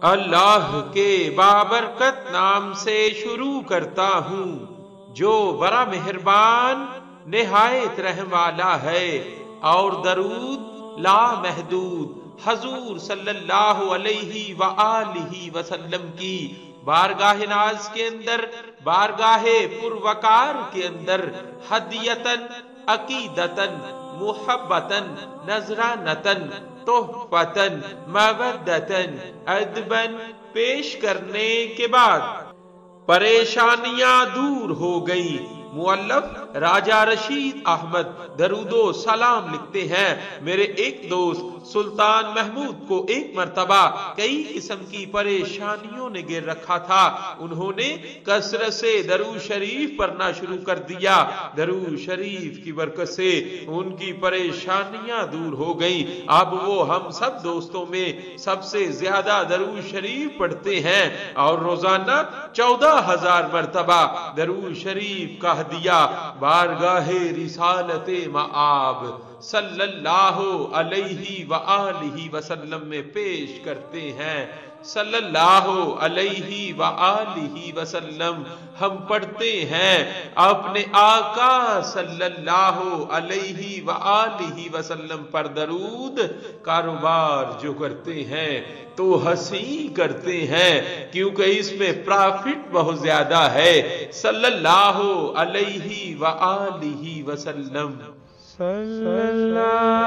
اللہ کے بابرکت نام سے شروع کرتا ہوں جو بڑا مہربان نہایت رحم والا ہے، اور درود لا محدود حضور صلی اللہ علیہ وآلہ وسلم کی بارگاہ ناز کے اندر، بارگاہ پروقار کے اندر ہدیتن، عقیدتن، محبتن، نذرانتن، تحفتن، مودتن، ادبن پیش کرنے کے بعد پریشانیاں دور ہو گئی۔ مؤلف راجہ رشید احمد درود و سلام لکھتے ہیں، میرے ایک دوست سلطان محمود کو ایک مرتبہ کئی قسم کی پریشانیوں نے گھیر رکھا تھا۔ انہوں نے کثرت سے درود شریف پڑھنا شروع کر دیا۔ درود شریف کی برکت سے ان کی پریشانیاں دور ہو گئیں۔ اب وہ ہم سب دوستوں میں سب سے زیادہ درود شریف پڑھتے ہیں اور روزانہ 14,000 مرتبہ درود شریف کا ہدیہ بارگاہ رسالت مآب صلی اللہ علیہ وآلہ وسلم میں پیش کرتے ہیں۔ صلی اللہ علیہ وآلہ وسلم ہم پڑھتے ہیں اپنے آقا صلی اللہ علیہ وآلہ وسلم پر درود، کاروبار جو کرتے ہیں تو ہنسی کرتے ہیں کیونکہ اس میں پرافٹ بہت زیادہ ہے۔ صلی اللہ علیہ وآلہ وسلم۔ صلی اللہ